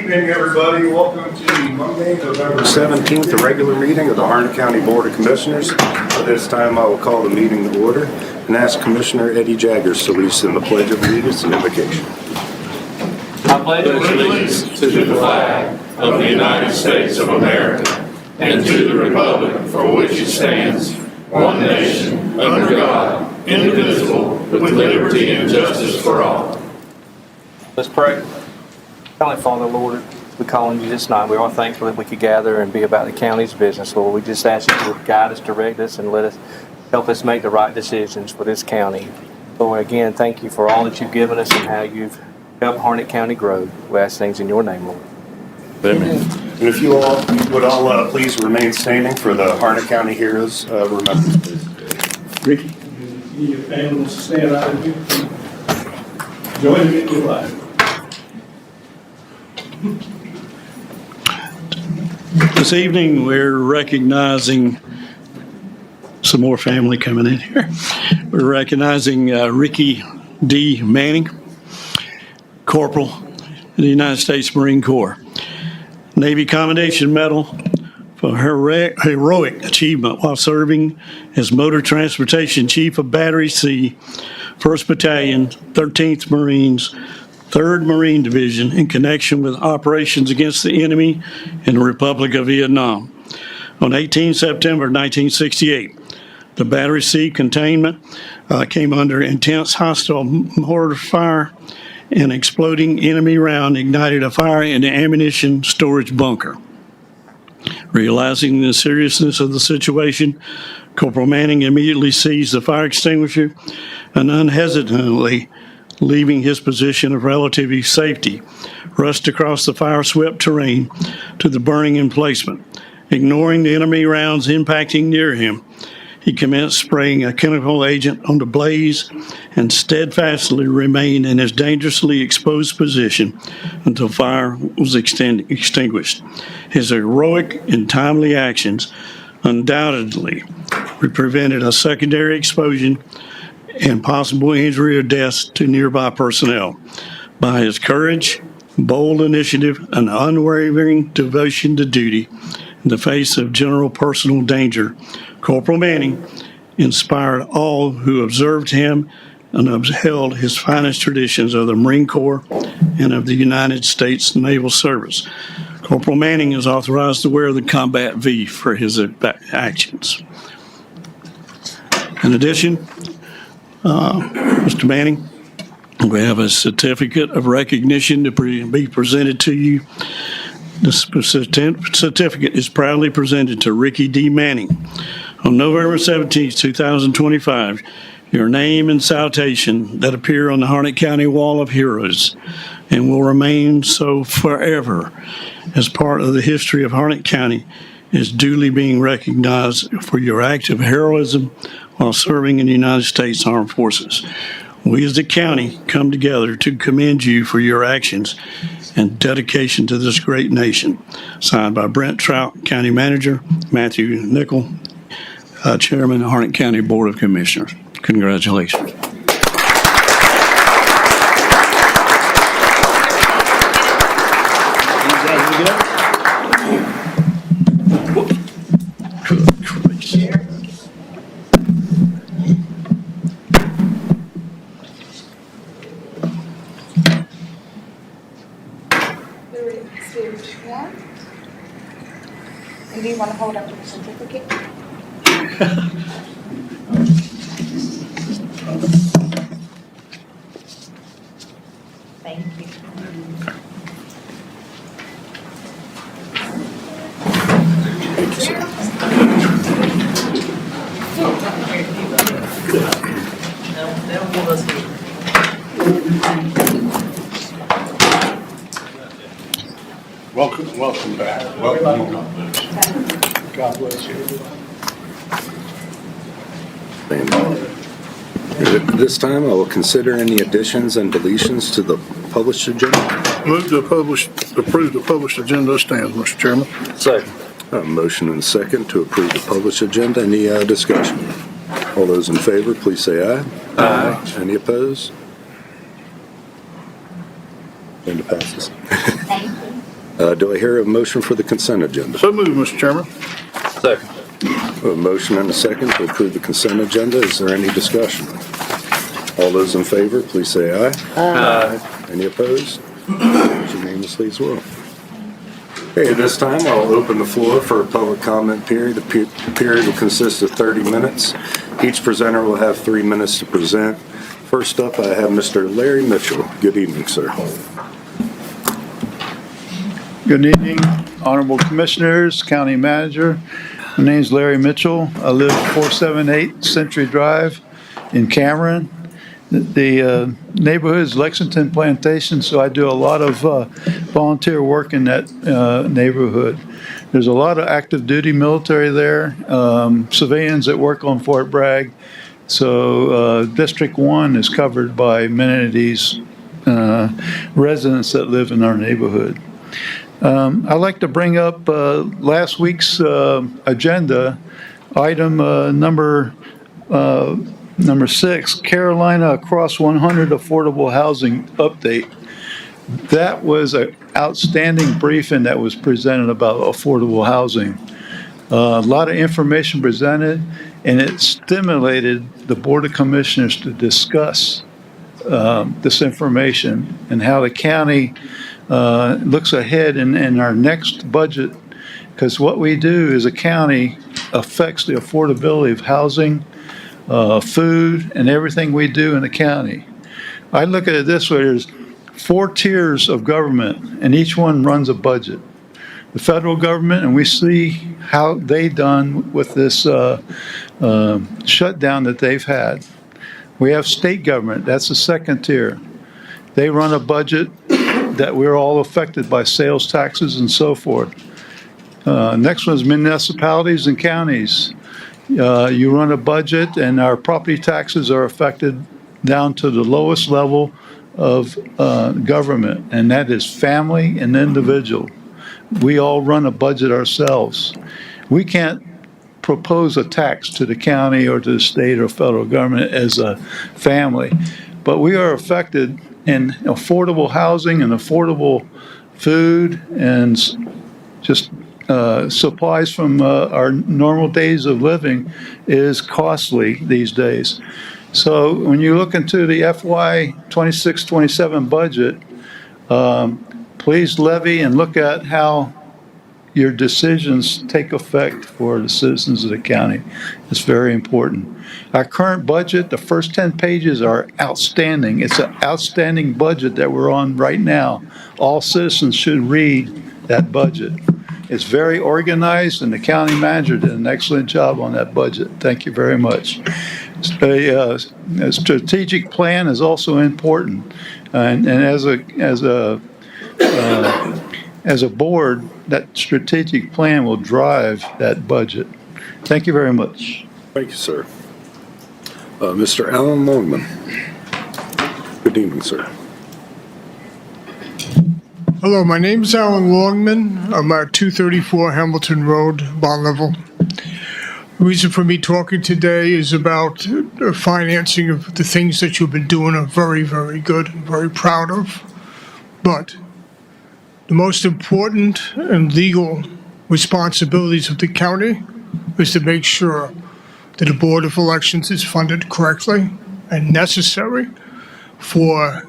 evening, everybody. Welcome to Monday, November 17th, the regular meeting of the Harnett County Board of Commissioners. At this time, I will call the meeting to order and ask Commissioner Eddie Jaggers to lead us in the Pledge of Allegiance and invocation. I pledge allegiance to the flag of the United States of America and to the republic for which it stands, one nation, under God, indivisible, with liberty and justice for all. Let's pray. Heavenly Father, Lord, we call on you this night. We are thankful that we could gather and be about the county's business, Lord. We just ask you to guide us, direct us, and help us make the right decisions for this county. Lord, again, thank you for all that you've given us and how you've helped Harnett County grow. We ask things in your name, Lord. Amen. And if you all would all please remain standing for the Harnett County Heroes remembrance, please. Ricky, you your family to stand out of here. Join me in your life. This evening, we're recognizing some more family coming in here. We're recognizing Ricky D. Manning, Corporal in the United States Marine Corps. Navy Commendation Medal for heroic achievement while serving as Motor Transportation Chief of Battery C, 1st Battalion, 13th Marines, 3rd Marine Division in connection with operations against the enemy in the Republic of Vietnam. On 18 September 1968, the Battery C containment came under intense hostile mortar fire, and exploding enemy round ignited a fire in the ammunition storage bunker. Realizing the seriousness of the situation, Corporal Manning immediately seized the fire extinguisher and unhesitatingly, leaving his position of relative safety, rushed across the fire-swept terrain to the burning emplacement. Ignoring the enemy rounds impacting near him, he commenced spraying a chemical agent on the blaze and steadfastly remained in his dangerously exposed position until fire was extinguished. His heroic and timely actions undoubtedly prevented a secondary explosion and possible injury or death to nearby personnel. By his courage, bold initiative, and unwavering devotion to duty in the face of general personal danger, Corporal Manning inspired all who observed him and upheld his finest traditions of the Marine Corps and of the United States Naval Service. Corporal Manning is authorized to wear the Combat V for his actions. In addition, Mr. Manning, we have a certificate of recognition to be presented to you. The certificate is proudly presented to Ricky D. Manning. On November 17, 2025, your name and citation that appear on the Harnett County Wall of Heroes and will remain so forever as part of the history of Harnett County is duly being recognized for your act of heroism while serving in the United States Armed Forces. We as the county come together to commend you for your actions and dedication to this great nation. Signed by Brent Trout, County Manager, Matthew Nickel, Chairman of Harnett County Board of Commissioners. Congratulations. And do you want to hold up the certificate? Thank you. Welcome back. Welcome. God bless you. At this time, I will consider any additions and deletions to the published agenda. Move to approve the published agenda stands, Mr. Chairman. Second. A motion and second to approve the published agenda. Any discussion? All those in favor, please say aye. Aye. Any opposed? Agenda passes. Thank you. Do I hear a motion for the consent agenda? So moved, Mr. Chairman. Second. A motion and a second to approve the consent agenda. Is there any discussion? All those in favor, please say aye. Aye. Any opposed? Unanimously as well. Okay, at this time, I'll open the floor for a public comment period. The period will consist of 30 minutes. Each presenter will have 3 minutes to present. First up, I have Mr. Larry Mitchell. Good evening, sir. Good evening, honorable commissioners, county manager. My name is Larry Mitchell. I live 478 Century Drive in Cameron. The neighborhood is Lexington Plantation, so I do a lot of volunteer work in that neighborhood. There's a lot of active duty military there, civilians that work on Fort Bragg. So District 1 is covered by amenities, residents that live in our neighborhood. I'd like to bring up last week's agenda, item number 6, Carolina Across 100 Affordable Housing Update. That was an outstanding briefing that was presented about affordable housing. A lot of information presented, and it stimulated the Board of Commissioners to discuss this information and how the county looks ahead in our next budget, because what we do as a county affects the affordability of housing, food, and everything we do in the county. I look at it this way: there's 4 tiers of government, and each one runs a budget. The federal government, and we see how they done with this shutdown that they've had. We have state government, that's the second tier. They run a budget that we're all affected by, sales taxes and so forth. Next one is municipalities and counties. You run a budget, and our property taxes are affected down to the lowest level of government, and that is family and individual. We all run a budget ourselves. We can't propose a tax to the county or to the state or federal government as a family, but we are affected in affordable housing and affordable food and just supplies from our normal days of living is costly these days. So when you look into the FY 26-27 budget, please levy and look at how your decisions take effect for the citizens of the county. It's very important. Our current budget, the first 10 pages are outstanding. It's an outstanding budget that we're on right now. All citizens should read that budget. It's very organized, and the county manager did an excellent job on that budget. Thank you very much. A strategic plan is also important, and as a board, that strategic plan will drive that budget. Thank you very much. Thank you, sir. Mr. Alan Longman. Good evening, sir. Hello, my name is Alan Longman. I'm at 234 Hamilton Road, Bonneville. The reason for me talking today is about financing of the things that you've been doing are very, very good and very proud of. But the most important and legal responsibilities of the county is to make sure that the Board of Elections is funded correctly and necessary for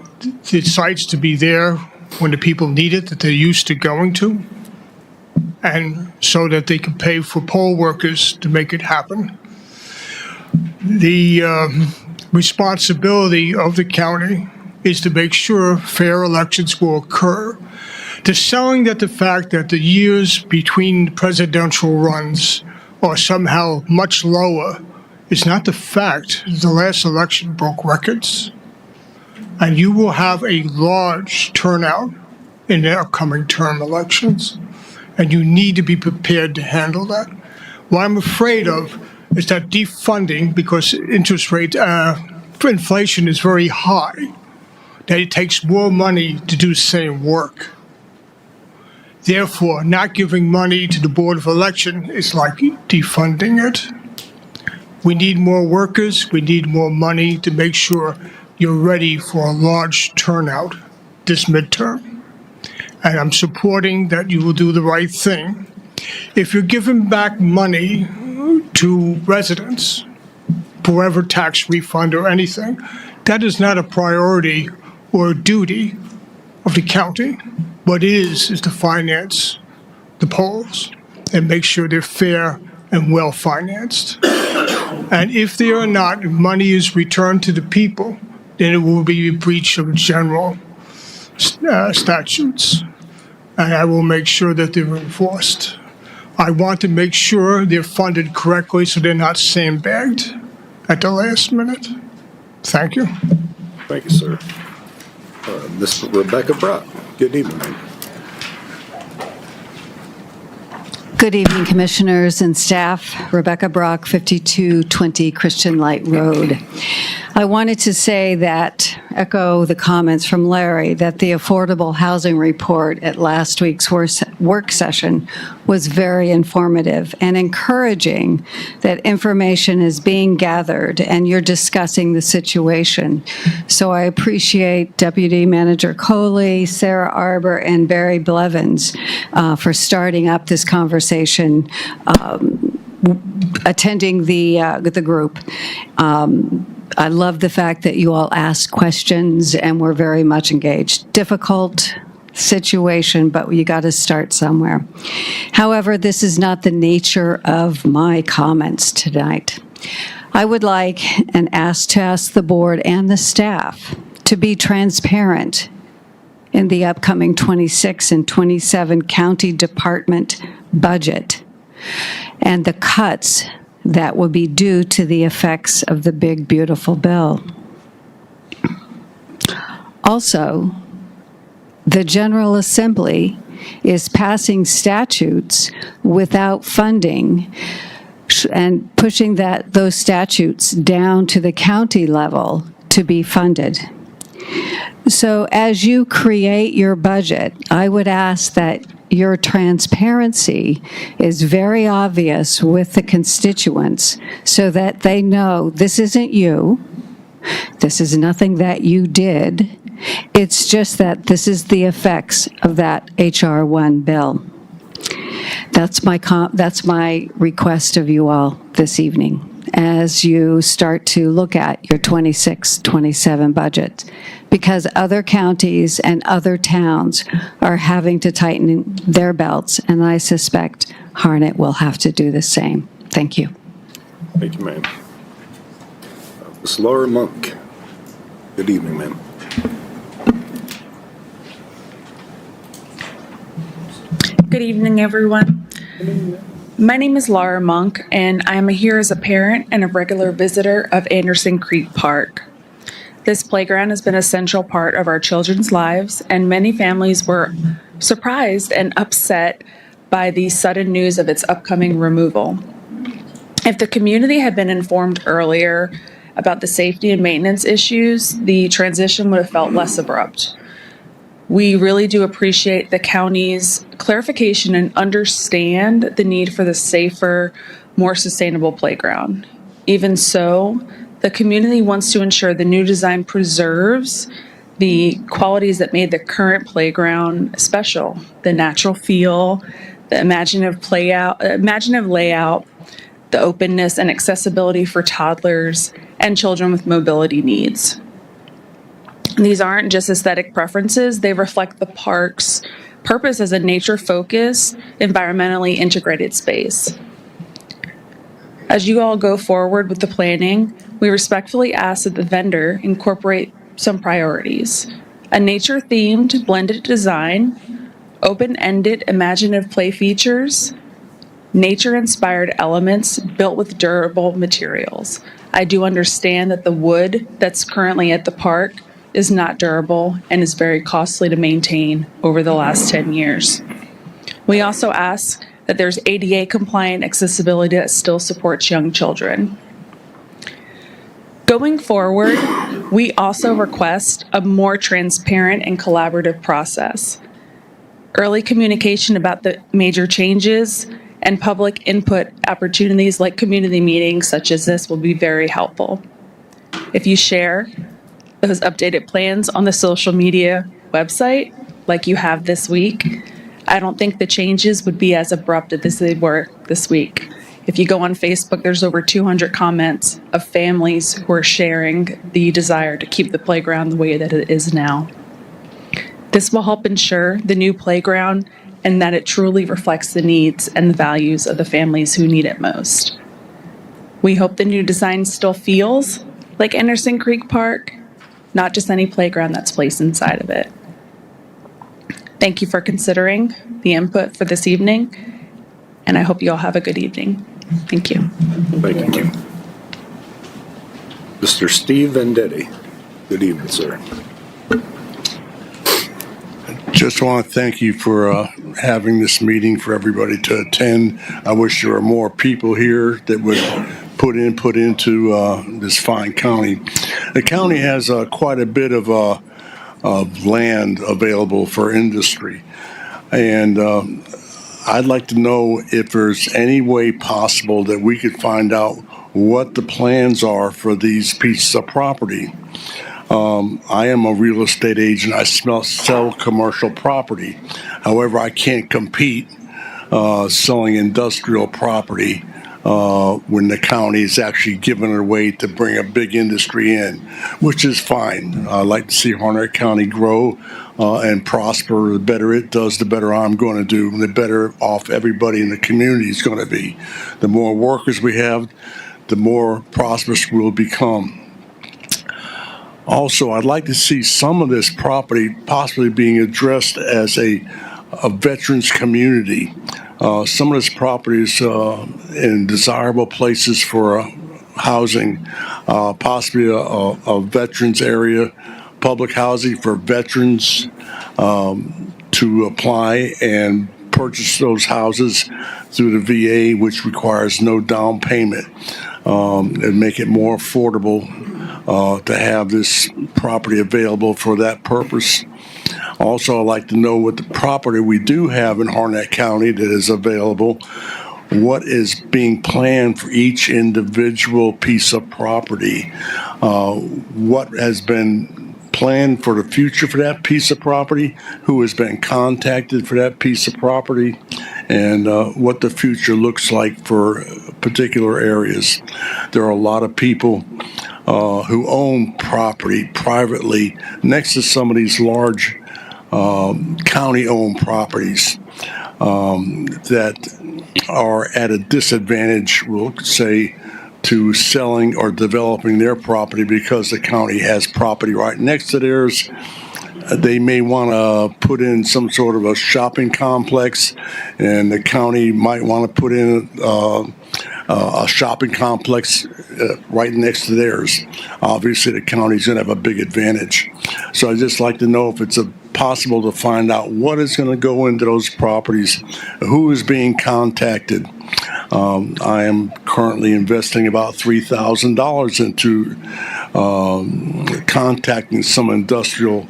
the sites to be there when the people need it, that they're used to going to, and so that they can pay for poll workers to make it happen. The responsibility of the county is to make sure fair elections will occur. The selling that the fact that the years between presidential runs are somehow much lower is not the fact. The last election broke records, and you will have a large turnout in the upcoming term elections, and you need to be prepared to handle that. What I'm afraid of is that defunding, because interest rate for inflation is very high, that it takes more money to do the same work. Therefore, not giving money to the Board of Election is like defunding it. We need more workers. We need more money to make sure you're ready for a large turnout this midterm. and I'm supporting that you will do the right thing. If you're giving back money to residents, forever tax refund or anything, that is not a priority or a duty of the county. What is to finance the polls and make sure they're fair and well-financed. And if they are not, if money is returned to the people, then it will be a breach of general statutes. And I will make sure that they're enforced. I want to make sure they're funded correctly so they're not sandbagged at the last minute. Thank you. Thank you, sir. Ms. Rebecca Brock, good evening. Good evening, Commissioners and staff. Rebecca Brock, 5220 Christian Light Road. I wanted to say that, echo the comments from Larry, that the Affordable Housing Report at last week's work session was very informative and encouraging that information is being gathered and you're discussing the situation. So I appreciate Deputy Manager Coley, Sarah Arbor, and Barry Blevins for starting up this conversation, attending the group. I love the fact that you all asked questions and were very much engaged. Difficult situation, but you got to start somewhere. However, this is not the nature of my comments tonight. I would like and ask the board and the staff to be transparent in the upcoming 26 and 27 county department budget and the cuts that will be due to the effects of the big, beautiful bill. Also, the General Assembly is passing statutes without funding and pushing those statutes down to the county level to be funded. So as you create your budget, I would ask that your transparency is very obvious with the constituents so that they know this isn't you, this is nothing that you did, it's just that this is the effects of that H.R. 1 bill. That's my request of you all this evening as you start to look at your 26-27 budget, because other counties and other towns are having to tighten their belts, and I suspect Harnett will have to do the same. Thank you. Thank you, ma'am. Ms. Laura Monk, good evening, ma'am. Good evening, everyone. My name is Laura Monk, and I am here as a parent and a regular visitor of Anderson Creek Park. This playground has been a central part of our children's lives, and many families were surprised and upset by the sudden news of its upcoming removal. If the community had been informed earlier about the safety and maintenance issues, the transition would have felt less abrupt. We really do appreciate the county's clarification and understand the need for the safer, more sustainable playground. Even so, the community wants to ensure the new design preserves the qualities that made the current playground special: the natural feel, the imaginative layout, the openness and accessibility for toddlers and children with mobility needs. These aren't just aesthetic preferences, they reflect the park's purpose as a nature-focused, environmentally integrated space. As you all go forward with the planning, we respectfully ask that the vendor incorporate some priorities: a nature-themed blended design, open-ended imaginative play features, nature-inspired elements built with durable materials. I do understand that the wood that's currently at the park is not durable and is very costly to maintain over the last 10 years. We also ask that there's ADA compliant accessibility that still supports young children. Going forward, we also request a more transparent and collaborative process. Early communication about the major changes and public input opportunities like community meetings such as this will be very helpful. If you share those updated plans on the social media website, like you have this week, I don't think the changes would be as abrupt as they were this week. If you go on Facebook, there's over 200 comments of families who are sharing the desire to keep the playground the way that it is now. This will help ensure the new playground and that it truly reflects the needs and the values of the families who need it most. We hope the new design still feels like Anderson Creek Park, not just any playground that's placed inside of it. Thank you for considering the input for this evening, and I hope you all have a good evening. Thank you. Thank you. Mr. Steve Vendetti. Good evening, sir. Just want to thank you for having this meeting for everybody to attend. I wish there were more people here that would put input into this fine county. The county has quite a bit of land available for industry, and I'd like to know if there's any way possible that we could find out what the plans are for these pieces of property. I am a real estate agent. I sell commercial property. However, I can't compete selling industrial property when the county is actually giving it away to bring a big industry in, which is fine. I like to see Harnett County grow and prosper. The better it does, the better I'm going to do, the better off everybody in the community is going to be. The more workers we have, the more prosperous we'll become. Also, I'd like to see some of this property possibly being addressed as a veterans community. Some of this property is in desirable places for housing, possibly a veterans area, public housing for veterans to apply and purchase those houses through the VA, which requires no down payment, and make it more affordable to have this property available for that purpose. Also, I'd like to know what the property we do have in Harnett County that is available, what is being planned for each individual piece of property, what has been planned for the future for that piece of property, who has been contacted for that piece of property, and what the future looks like for particular areas. There are a lot of people who own property privately next to some of these large county-owned properties that are at a disadvantage, we'll say, to selling or developing their property because the county has property right next to theirs. They may want to put in some sort of a shopping complex, and the county might want to put in a shopping complex right next to theirs. Obviously, the county's going to have a big advantage. So I'd just like to know if it's possible to find out what is going to go into those properties, who is being contacted. I am currently investing about $3,000 into contacting some industrial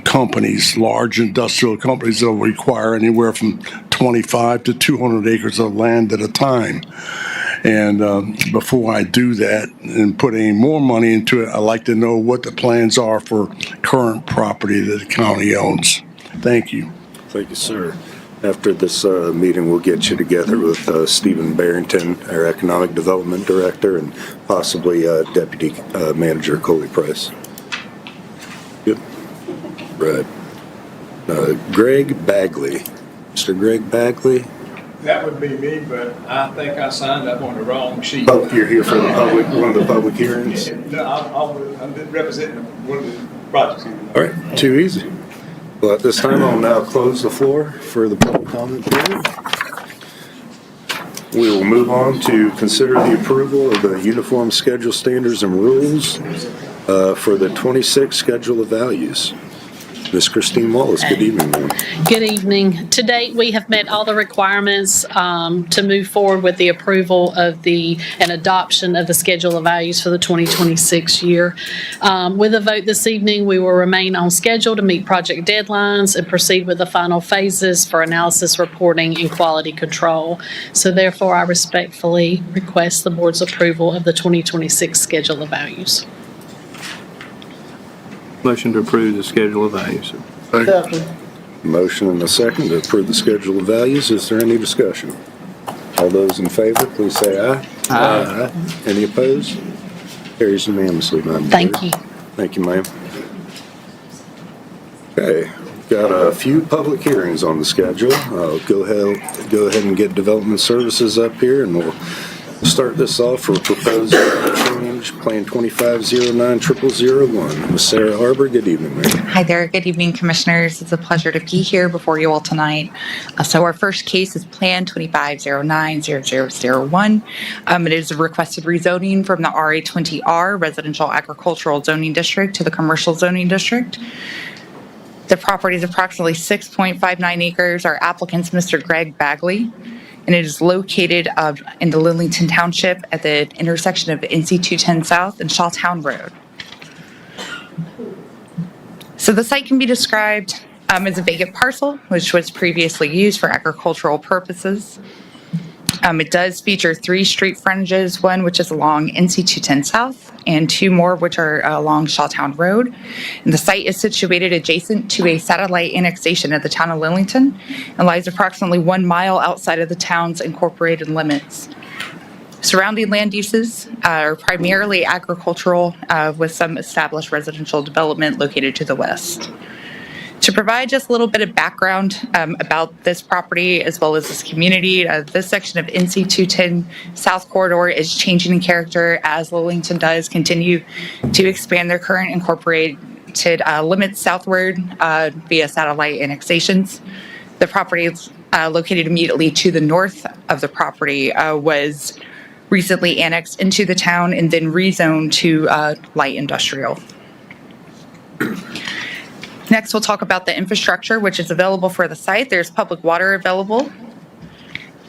companies, large industrial companies that will require anywhere from 25 to 200 acres of land at a time. And before I do that and put any more money into it, I'd like to know what the plans are for current property that the county owns. Thank you. Thank you, sir. After this meeting, we'll get you together with Stephen Barrington, our Economic Development Director, and possibly Deputy Manager Coley Price. Yep. Right. Greg Bagley. Mr. Greg Bagley. That would be me, but I think I signed up on the wrong sheet. Oh, you're here for the public, one of the public hearings? No, I'm representing one of the projects. All right, too easy. Well, at this time, I'll now close the floor for the public comment period. We will move on to consider the approval of the Uniform Schedule Standards and Rules for the 26 Schedule of Values. Ms. Christine Wallace, good evening, ma'am. Good evening. To date, we have met all the requirements to move forward with the approval of and adoption of the Schedule of Values for the 2026 year. With a vote this evening, we will remain on schedule to meet project deadlines and proceed with the final phases for analysis, reporting, and quality control. So therefore, I respectfully request the board's approval of the 2026 Schedule of Values. Motion to approve the schedule of values. Motion and a second to approve the schedule of values. Is there any discussion? All those in favor, please say aye. Aye. Any opposed? Carries unanimously, Madam Chair. Thank you. Thank you, ma'am. Okay, got a few public hearings on the schedule. Go ahead and get Development Services up here, and we'll start this off for proposed change, Plan 25090001. Ms. Sarah Harbor, good evening, ma'am. Hi there. Good evening, Commissioners. It's a pleasure to be here before you all tonight. So our first case is Plan 25090001. It is a requested rezoning from the RA20R Residential Agricultural Zoning District to the Commercial Zoning District. The property is approximately 6.59 acres. Our applicant's Mr. Greg Bagley, and it is located in the Lillington Township at the intersection of NC 210 South and Shawtown Road. So the site can be described as a vacant parcel, which was previously used for agricultural purposes. It does feature 3 street frontages, one which is along NC 210 South and 2 more which are along Shawtown Road. And the site is situated adjacent to a satellite annexation of the town of Lillington and lies approximately 1 mile outside of the town's incorporated limits. Surrounding land uses are primarily agricultural with some established residential development located to the west. To provide just a little bit of background about this property as well as this community, this section of NC 210 South Corridor is changing in character as Lillington does continue to expand their current incorporated limits southward via satellite annexations. The property is located immediately to the north of the property was recently annexed into the town and then rezoned to light industrial. Next, we'll talk about the infrastructure which is available for the site. There's public water available.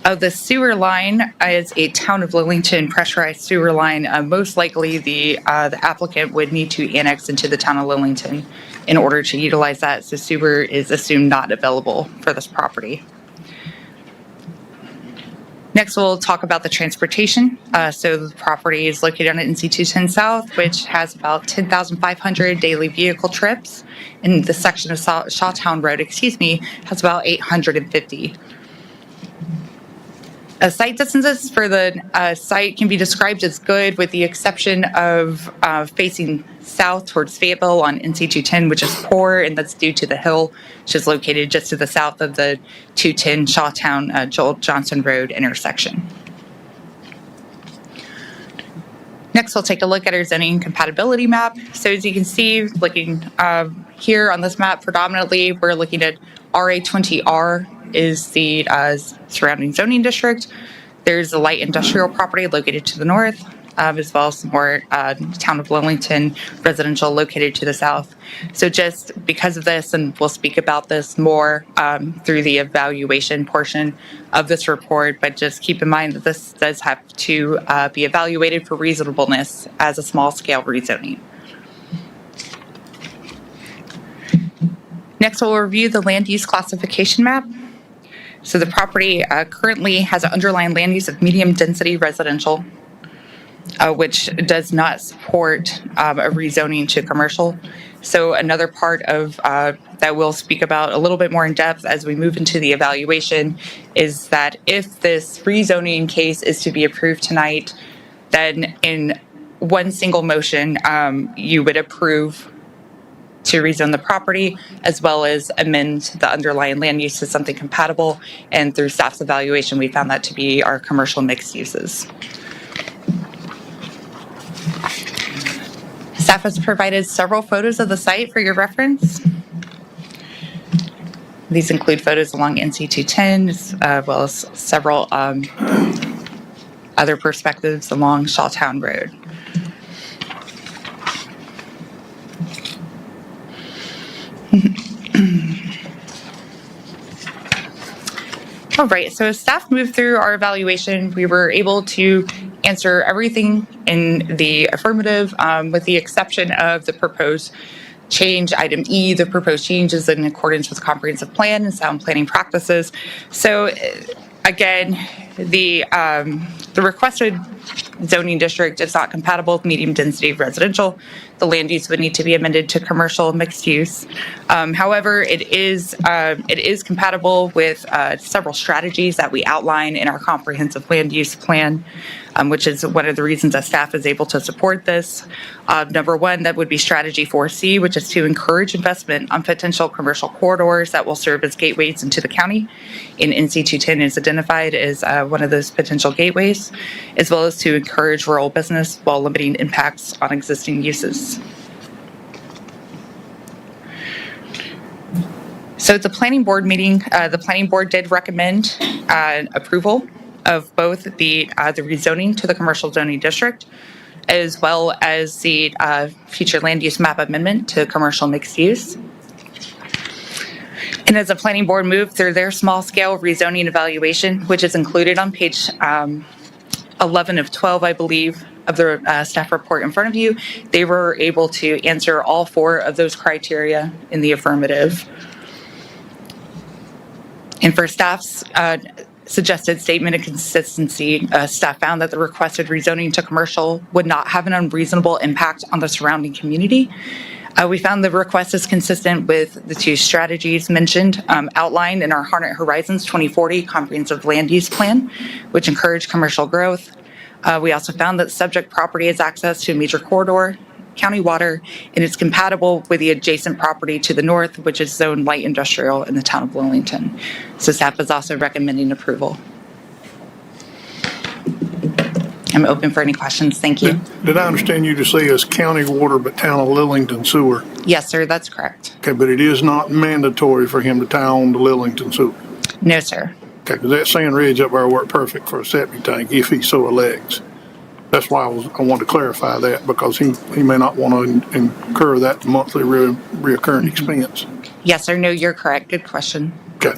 The sewer line is a town of Lillington pressurized sewer line. Most likely the applicant would need to annex into the town of Lillington in order to utilize that. So sewer is assumed not available for this property. Next, we'll talk about the transportation. So the property is located on NC 210 South, which has about 10,500 daily vehicle trips. And the section of Shawtown Road, has about 850. Site distances for the site can be described as good with the exception of facing south towards Fayetteville on NC 210, which is poor, and that's due to the hill, which is located just to the south of the 210 Shawtown Joel Johnson Road intersection. Next, we'll take a look at our zoning compatibility map. So as you can see, looking here on this map, predominantly we're looking at RA20R is the surrounding zoning district. There's a light industrial property located to the north, as well as some more town of Lillington residential located to the south. So just because of this, and we'll speak about this more through the evaluation portion of this report, but just keep in mind that this does have to be evaluated for reasonableness as a small scale rezoning. Next, we'll review the land use classification map. So the property currently has an underlying land use of medium density residential, which does not support a rezoning to commercial. So another part of that we'll speak about a little bit more in depth as we move into the evaluation is that if this rezoning case is to be approved tonight, then in one single motion, you would approve to rezone the property, as well as amend the underlying land use to something compatible. And through staff's evaluation, we found that to be our commercial mixed uses. Staff has provided several photos of the site for your reference. These include photos along NC 210, as well as several other perspectives along Shawtown Road. All right, so as staff moved through our evaluation, we were able to answer everything in the affirmative, with the exception of the proposed change, item E. The proposed change is in accordance with comprehensive plan and sound planning practices. So again, the The requested zoning district is not compatible with medium density residential. The land use would need to be amended to commercial mixed use. However, it is compatible with several strategies that we outline in our comprehensive land use plan, which is one of the reasons that staff is able to support this. Number one, that would be strategy 4C, which is to encourage investment on potential commercial corridors that will serve as gateways into the county. And NC 210 is identified as one of those potential gateways, as well as to encourage rural business while limiting impacts on existing uses. So at the planning board meeting, the planning board did recommend approval of both the rezoning to the commercial zoning district, as well as the future land use map amendment to commercial mixed use. And as the planning board moved through their small scale rezoning evaluation, which is included on page 11 of 12, I believe, of the staff report in front of you, they were able to answer all 4 of those criteria in the affirmative. And for staff's suggested statement of consistency, staff found that the requested rezoning to commercial would not have an unreasonable impact on the surrounding community. We found the request is consistent with the 2 strategies mentioned, outlined in our Harnett Horizons 2040 Comprehensive Land Use Plan, which encourage commercial growth. We also found that subject property has access to a major corridor, county water, and it's compatible with the adjacent property to the north, which is zoned light industrial in the town of Lillington. So staff is also recommending approval. I'm open for any questions. Thank you. Did I understand you to say it's county water but town of Lillington sewer? Yes, sir, that's correct. Okay, but it is not mandatory for him to tie on the Lillington sewer? No, sir. Okay, because that Sand Ridge up there worked perfect for a septic tank if he so elects. That's why I wanted to clarify that, because he may not want to incur that monthly reoccurring expense. Yes, sir. No, you're correct. Good question. Okay.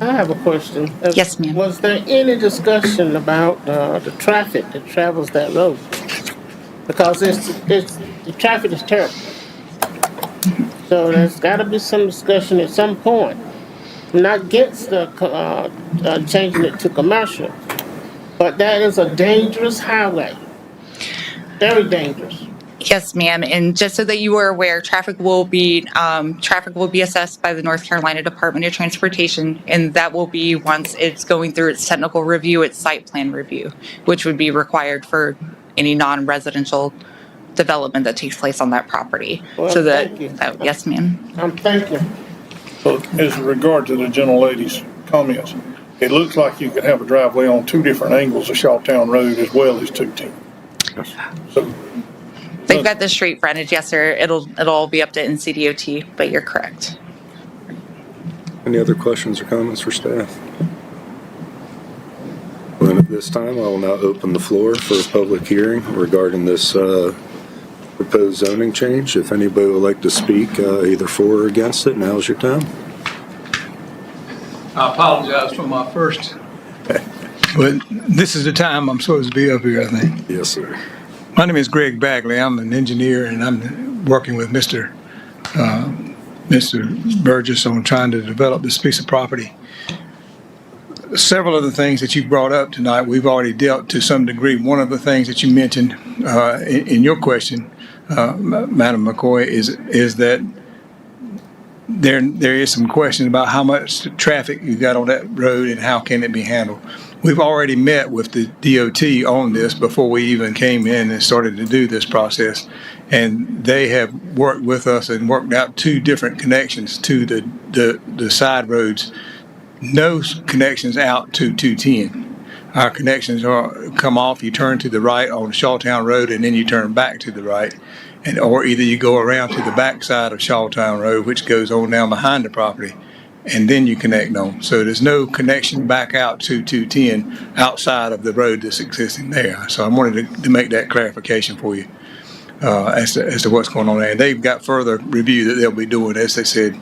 I have a question. Yes, ma'am. Was there any discussion about the traffic that travels that road? Because the traffic is terrible. So there's got to be some discussion at some point. I'm not against the changing it to commercial, but that is a dangerous highway. Very dangerous. Yes, ma'am. And just so that you are aware, traffic will be assessed by the North Carolina Department of Transportation, and that will be once it's going through its technical review, its site plan review, which would be required for any non-residential development that takes place on that property. Well, so thank you. Yes, ma'am. Thank you. So as regard to the gentle lady's comments, it looks like you could have a driveway on 2 different angles of Shawtown Road as well as 210. So They've got the street frontage, yes, sir. It'll all be up to NCDOT, but you're correct. Any other questions or comments for staff? Well, at this time, I will now open the floor for a public hearing regarding this proposed zoning change. If anybody would like to speak either for or against it, now's your time. I apologize for my first. But this is the time I'm supposed to be up here, I think. Yes, sir. My name is Greg Bagley. I'm an engineer, and I'm working with Mr. Burgess on trying to develop this piece of property. Several of the things that you brought up tonight, we've already dealt to some degree. One of the things that you mentioned in your question, Madam McCoy, is that there is some question about how much traffic you got on that road and how can it be handled. We've already met with the DOT on this before we even came in and started to do this process, and they have worked with us and worked out 2 different connections to the side roads. No connections out to 210. Our connections come off, you turn to the right on Shawtown Road, and then you turn back to the right. Or either you go around to the back side of Shawtown Road, which goes on down behind the property, and then you connect on. So there's no connection back out to 210 outside of the road that's existing there. So I wanted to make that clarification for you as to what's going on there. And they've got further review that they'll be doing, as they said,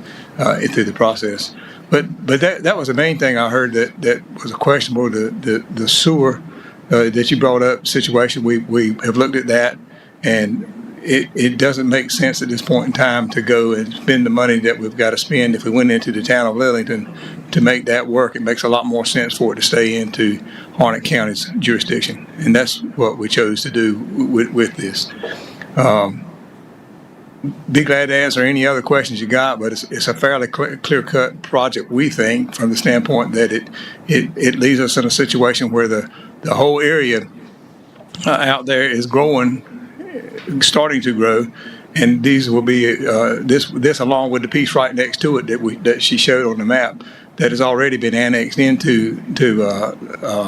through the process. But that was the main thing I heard that was questionable, the sewer that you brought up situation. We have looked at that, and it doesn't make sense at this point in time to go and spend the money that we've got to spend if we went into the town of Lillington to make that work. It makes a lot more sense for it to stay into Harnett County's jurisdiction, and that's what we chose to do with this. Be glad to answer any other questions you got, but it's a fairly clear-cut project, we think, from the standpoint that it leaves us in a situation where the whole area out there is growing, starting to grow, and these will be this along with the piece right next to it that she showed on the map that has already been annexed into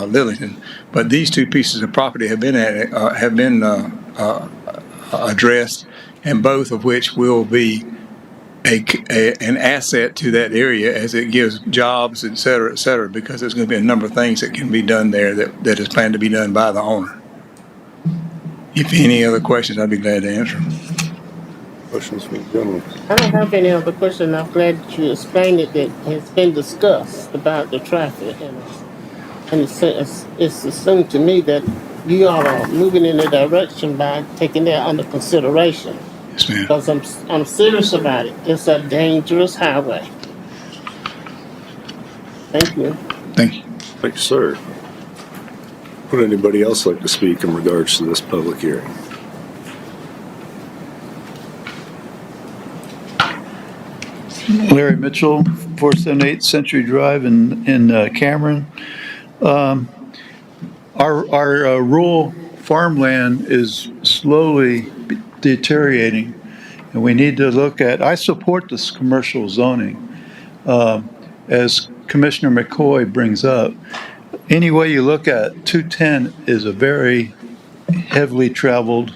Lillington. But these two pieces of property have been addressed, and both of which will be an asset to that area as it gives jobs, et cetera, because there's going to be a number of things that can be done there that is planned to be done by the owner. If any other questions, I'd be glad to answer them. Questions from the gentleman? I don't have any other question. I'm glad that you explained it, that has been discussed about the traffic. And it's assumed to me that you all are moving in the direction by taking that under consideration. Yes, ma'am. Because I'm serious about it. It's a dangerous highway. Thank you. Thank you. Thank you, sir. Would anybody else like to speak in regards to this public hearing? Larry Mitchell, 478 Century Drive in Cameron. Our rural farmland is slowly deteriorating, and we need to look at, I support this commercial zoning. As Commissioner McCoy brings up, any way you look at 210 is a very heavily traveled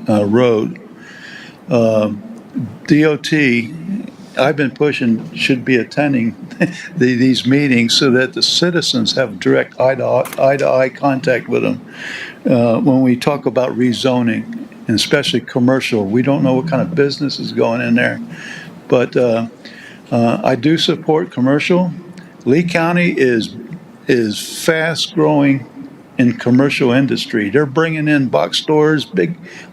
road. DOT, I've been pushing, should be attending these meetings so that the citizens have direct eye-to-eye contact with them. When we talk about rezoning, and especially commercial, we don't know what kind of business is going in there. But I do support commercial. Lee County is fast growing in commercial industry. They're bringing in box stores,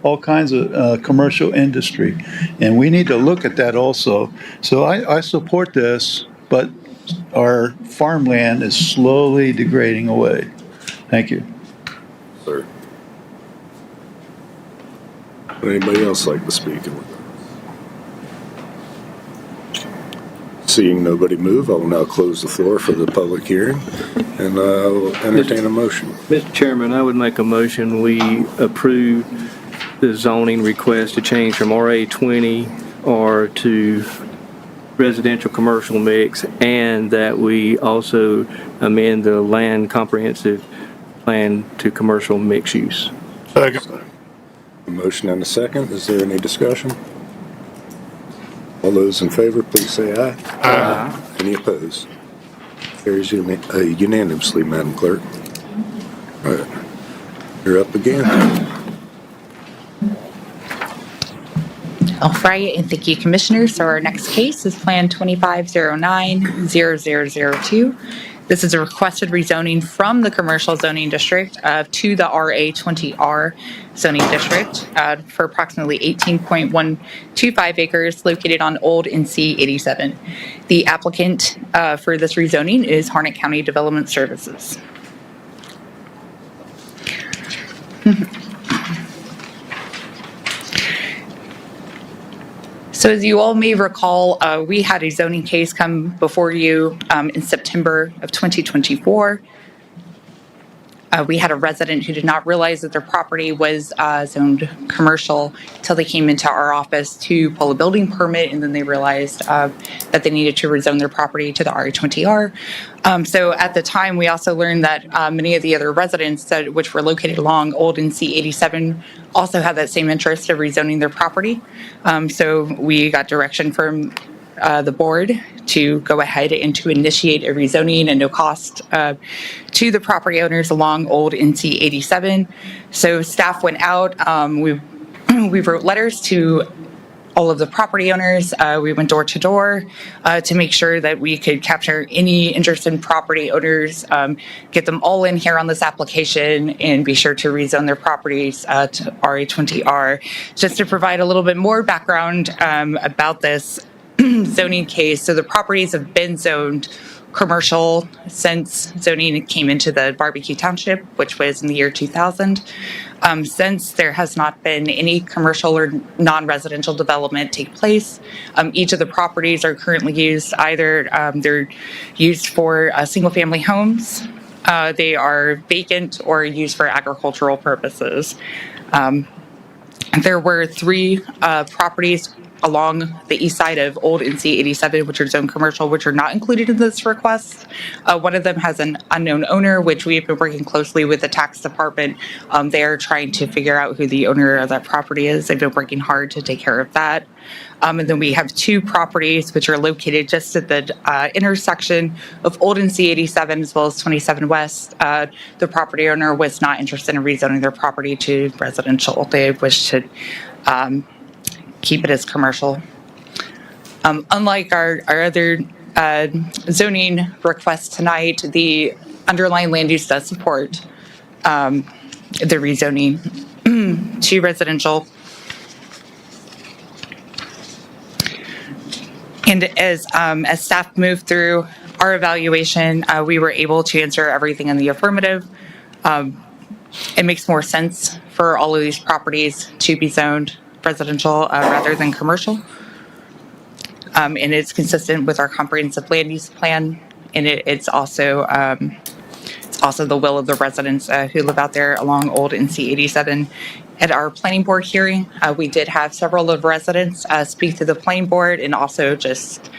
all kinds of commercial industry. And we need to look at that also. So I support this, but our farmland is slowly degrading away. Thank you. Sir. Would anybody else like to speak in regards? Seeing nobody move, I will now close the floor for the public hearing, and I will entertain a motion. Mr. Chairman, I would make a motion we approve the zoning request to change from RA20R to residential commercial mix, and that we also amend the land comprehensive plan to commercial mixed use. Second. A motion and a second. Is there any discussion? All those in favor, please say aye. Aye. Any opposed? Carries unanimously, Madam Clerk. All right. You're up again. All right, and thank you, Commissioners. So our next case is Plan 2509-0002. This is a requested rezoning from the commercial zoning district to the RA20R zoning district for approximately 18.125 acres located on Old NC 87. The applicant for this rezoning is Harnett County Development Services. So as you all may recall, we had a zoning case come before you in September of 2024. We had a resident who did not realize that their property was zoned commercial until they came into our office to pull a building permit, and then they realized that they needed to rezone their property to the RA20R. So at the time, we also learned that many of the other residents which were located along Old NC 87 also had that same interest of rezoning their property. So we got direction from the board to go ahead and to initiate a rezoning at no cost to the property owners along Old NC 87. So staff went out. We wrote letters to all of the property owners. We went door to door to make sure that we could capture any interested property owners, get them all in here on this application, and be sure to rezone their properties to RA20R. Just to provide a little bit more background about this zoning case. So the properties have been zoned commercial since zoning came into the Barbecue Township, which was in the year 2000. Since there has not been any commercial or non-residential development take place, each of the properties are currently used either they're used for single-family homes, they are vacant, or used for agricultural purposes. There were 3 properties along the east side of Old NC 87, which are zoned commercial, which are not included in this request. One of them has an unknown owner, which we've been working closely with the tax department. They're trying to figure out who the owner of that property is. They've been working hard to take care of that. And then we have 2 properties which are located just at the intersection of Old NC 87 as well as 27 West. The property owner was not interested in rezoning their property to residential. They wish to keep it as commercial. Unlike our other zoning requests tonight, the underlying land use does support the rezoning to residential. And as staff moved through our evaluation, we were able to answer everything in the affirmative. It makes more sense for all of these properties to be zoned residential rather than commercial. And it's consistent with our comprehensive land use plan. And it's also the will of the residents who live out there along Old NC 87. At our planning board hearing, we did have several of the residents speak to the planning board and also just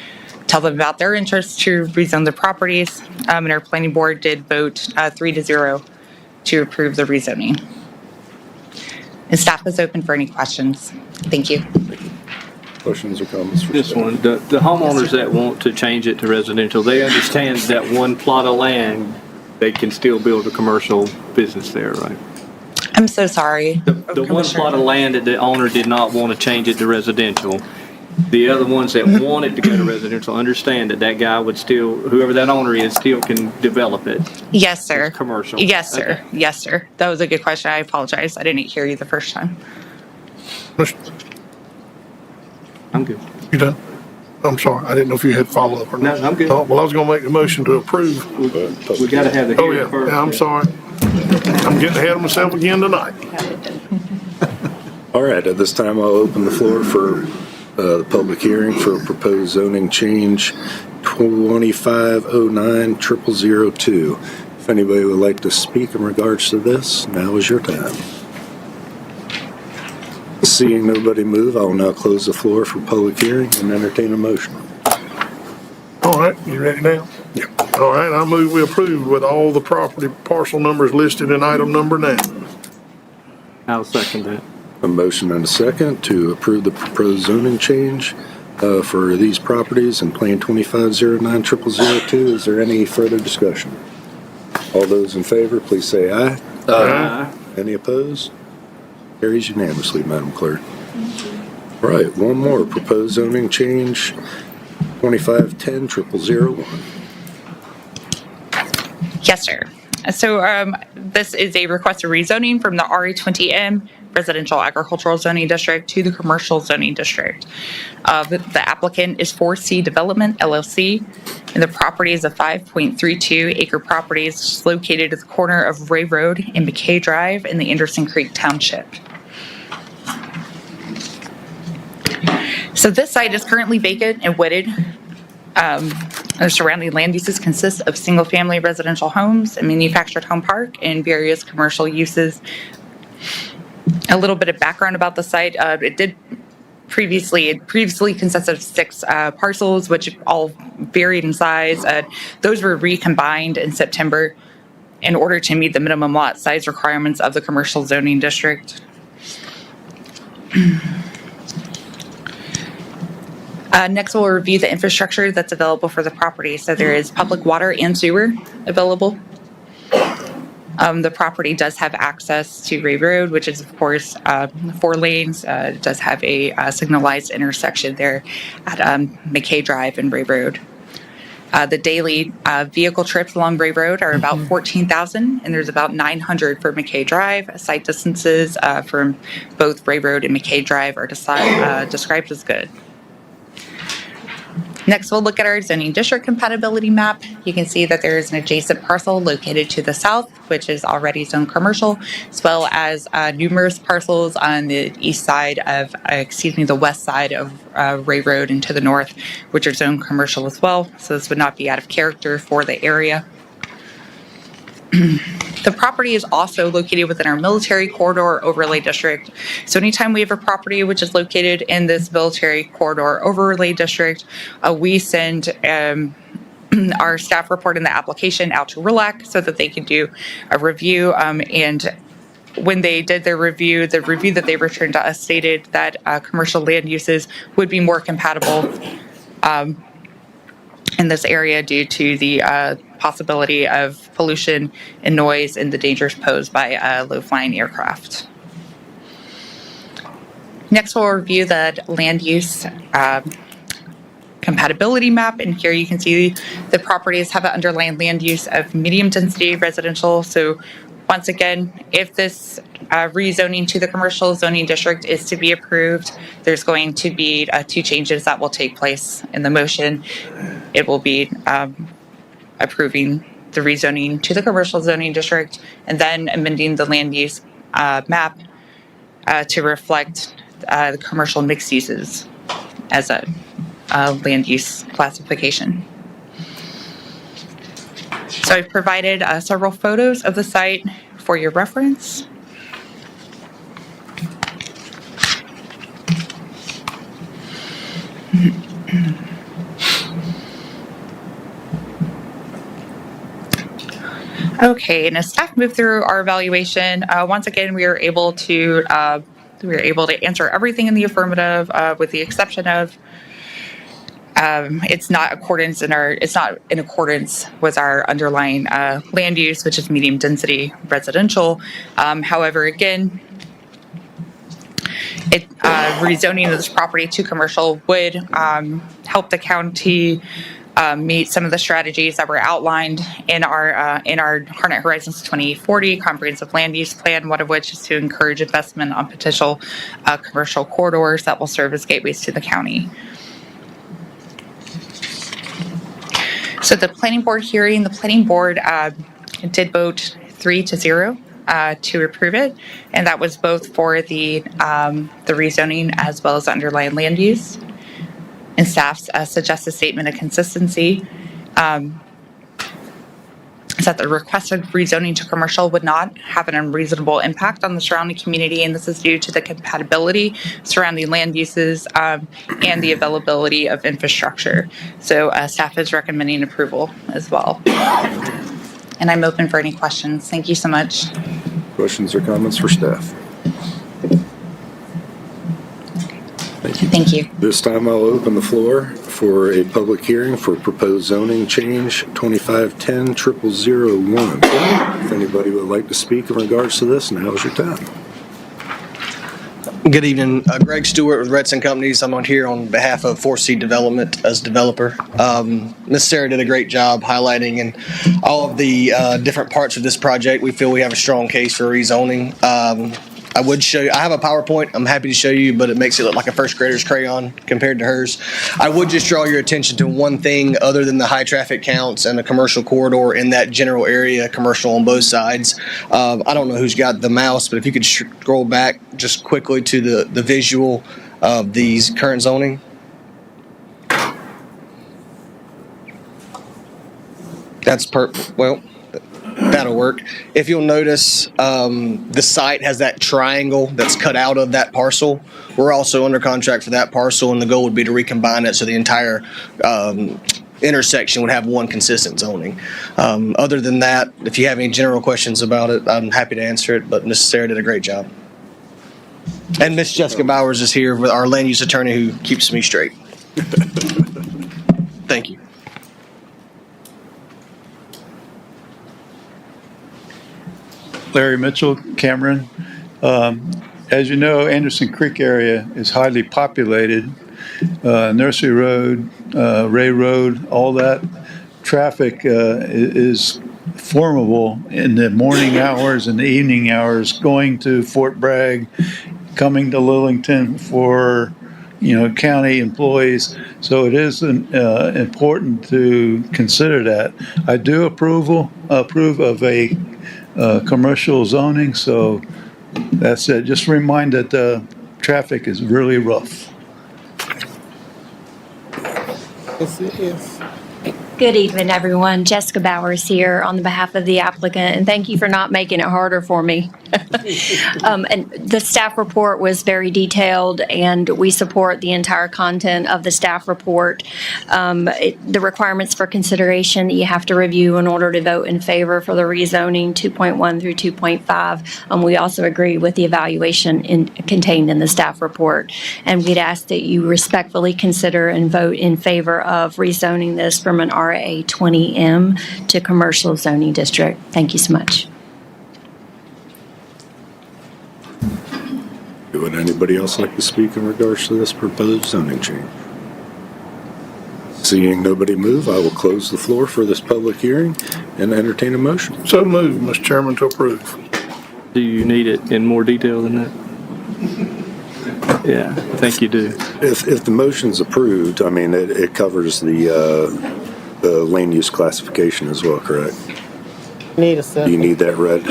tell them about their interest to rezone the properties. And our planning board did vote 3-0 to approve the rezoning. And staff is open for any questions. Thank you. Questions or comments? For This staff? one, the homeowners that want to change it to residential, they understand that one plot of land, they can still build a commercial business there, right? I'm so sorry. The one plot of land that the owner did not want to change it to residential, the other ones that wanted to go to residential understand that that guy would still, whoever that owner is, still can develop it. Yes, sir. It's commercial. Yes, sir. Okay. Yes, sir. That was a good question. I apologize. I didn't hear you the first time. I'm good. You done? I'm sorry, I didn't know if you had follow-up or not. No, I'm good. Oh, well, I was gonna make the motion to approve. We got to have the Oh, hearing yeah, first. yeah, I'm sorry. I'm getting ahead of myself again tonight. All right, at this time, I'll open the floor for the public hearing for proposed zoning change 2509-0002. If anybody would like to speak in regards to this, now is your time. Seeing nobody move, I will now close the floor for public hearing and entertain a motion. All right, you ready now? Yeah. All right, I move we approve with all the property parcel numbers listed in item number 9. I'll second that. A motion and a second to approve the proposed zoning change for these properties in Plan 2509-0002. Is there any further discussion? All those in favor, please say aye. Aye. Any opposed? Carries unanimously, Madam Clerk. All right, one more. Proposed zoning change 2510-0001. Yes, sir. So this is a request of rezoning from the RA20M Residential Agricultural Zoning District to the Commercial Zoning District. The applicant is 4C Development LLC, and the property is a 5.32 acre property. It's located at the corner of Ray Road and McKay Drive in the Anderson Creek Township. So this site is currently vacant and wooded. The surrounding land uses consist of single-family residential homes, a manufactured home park, and various commercial uses. A little bit of background about the site. It previously consisted of 6 parcels, which all varied in size. Those were recombined in September in order to meet the minimum lot size requirements of the commercial zoning district. Next, we'll review the infrastructure that's available for the property. So there is public water and sewer available. The property does have access to Ray Road, which is, of course, 4 lanes. It does have a signalized intersection there at McKay Drive and Ray Road. The daily vehicle trips along Ray Road are about 14,000, and there's about 900 for McKay Drive. Site distances from both Ray Road and McKay Drive are described as good. Next, we'll look at our zoning district compatibility map. You can see that there is an adjacent parcel located to the south, which is already zoned commercial, as well as numerous parcels on the the west side of Ray Road and to the north, which are zoned commercial as well. So this would not be out of character for the area. The property is also located within our military corridor overlay district. So anytime we have a property which is located in this military corridor overlay district, we send our staff report in the application out to RELAC so that they can do a review. And when they did their review, the review that they returned to us stated that commercial land uses would be more compatible in this area due to the possibility of pollution and noise and the dangers posed by low-flying aircraft. Next, we'll review the land use compatibility map, and here you can see the properties have an underlying land use of medium density residential. So once again, if this rezoning to the commercial zoning district is to be approved, there's going to be 2 changes that will take place in the motion. It will be approving the rezoning to the commercial zoning district and then amending the land use map to reflect the commercial mixed uses as a land use classification. So I've provided several photos of the site for your reference. Okay, and as staff moved through our evaluation, once again we were able to answer everything in the affirmative, with the exception of it's not in accordance with our underlying land use, which is medium density residential. However, again, rezoning of this property to commercial would help the county meet some of the strategies that were outlined in our Harnett Horizons 2040 comprehensive land use plan, one of which is to encourage investment on potential commercial corridors that will serve as gateways to the county. So the planning board hearing, the planning board did vote 3-0 to approve it, and that was both for the rezoning as well as the underlying land use. And staff's suggested statement of consistency is that the requested rezoning to commercial would not have an unreasonable impact on the surrounding community, and this is due to the compatibility surrounding land uses and the availability of infrastructure. So staff is recommending approval as well. And I'm open for any questions. Thank you so much. Questions or comments for staff? Thank you. This time I'll open the floor for a public hearing for proposed zoning change 2510-0001. If anybody would like to speak in regards to this, now is your time. Good evening. Greg Stewart with Redson Companies. I'm on here on behalf of 4C Development as developer. Ms. Sarah did a great job highlighting in all of the different parts of this project. We feel we have a strong case for rezoning. I would show you, I have a PowerPoint I'm happy to show you, but it makes it look like a first grader's crayon compared to hers. I would just draw your attention to one thing other than the high traffic counts and the commercial corridor in that general area, commercial on both sides. I don't know who's got the mouse, but if you could scroll back just quickly to the visual of these current zoning. That's well, that'll work. If you'll notice, the site has that triangle that's cut out of that parcel. We're also under contract for that parcel, and the goal would be to recombine it so the entire intersection would have one consistent zoning. Other than that, if you have any general questions about it, I'm happy to answer it, but Ms. Sarah did a great job. And Ms. Jessica Bowers is here with our land use attorney who keeps me straight. Thank you. Larry Mitchell, Cameron. As you know, Anderson Creek area is highly populated. Nursery Road, Ray Road, all that traffic is formidable in the morning hours and the evening hours, going to Fort Bragg, coming to Lillington for, county employees. So it is important to consider that. I do approve of a commercial zoning, so that's it. Just remind that the traffic is really rough. Yes, it is. Good evening, everyone. Jessica Bowers here on the behalf of the applicant, and thank you for not making it harder for me. And the staff report was very detailed, and we support the entire content of the staff report. The requirements for consideration that you have to review in order to vote in favor for the rezoning 2.1 through 2.5. We also agree with the evaluation contained in the staff report, and we'd ask that you respectfully consider and vote in favor of rezoning this from an RA 20M to commercial zoning district. Thank you so much. Would anybody else like to speak in regards to this proposed zoning change? Seeing nobody move, I will close the floor for this public hearing and entertain a motion. So moved, Mr. Chairman, to approve. Do you need it in more detail than that? Yeah, I think you do. If the motion's approved, I mean, it covers the land use classification as well, correct? Need a Do second. you need that read?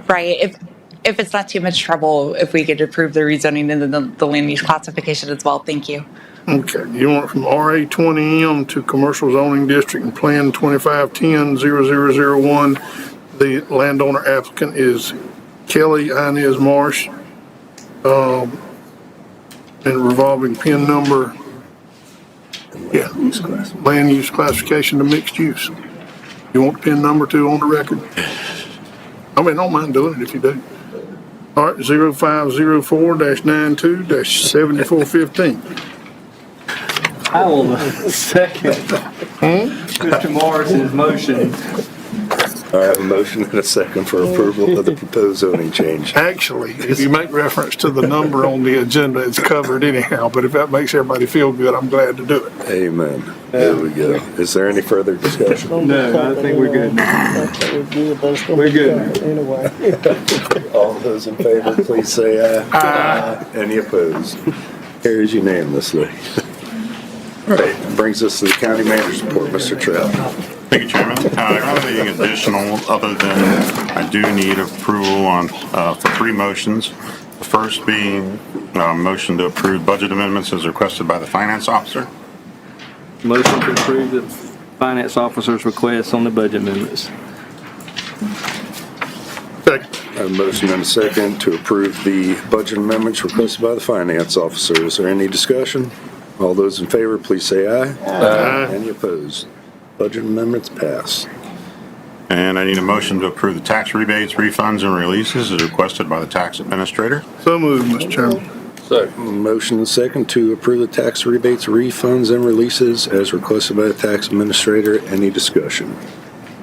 Right. If it's not too much trouble, if we could approve the rezoning and then the land use classification as well, thank you. Okay, you want it from RA 20M to commercial zoning district and plan 2510-0001. The landowner applicant is Kelly Inez Marsh. And revolving PIN number, land use classification to mixed use. You want the PIN number too on the record? I mean, I don't mind doing it if you do. All right, 0504-92-7415. I will second Mr. Morris's motion. I have a motion and a second for approval of the proposed zoning change. Actually, if you make reference to the number on the agenda, it's covered anyhow, but if that makes everybody feel good, I'm glad to do it. Amen. There we go. Is there any further discussion? No, I think we're good. We're good. Anyway. All those in favor, please say aye. Aye. Any opposed? Carries unanimously. All right, brings us to the county manager's report, Mr. Trout. Thank you, Chairman. I don't have anything additional other than I do need approval on for three motions. The first being a motion to approve budget amendments as requested by the finance officer. Motion to approve the finance officer's request on the budget amendments. Second. I have a motion and a second to approve the budget amendments requested by the finance officer. Is there any discussion? All those in favor, please say aye. Aye. Any opposed? Budget amendments pass. And I need a motion to approve the tax rebates, refunds, and releases as requested by the tax administrator. So moved, Mr. Chairman. Motion and second to approve the tax rebates, refunds, and releases as requested by the tax administrator. Any discussion?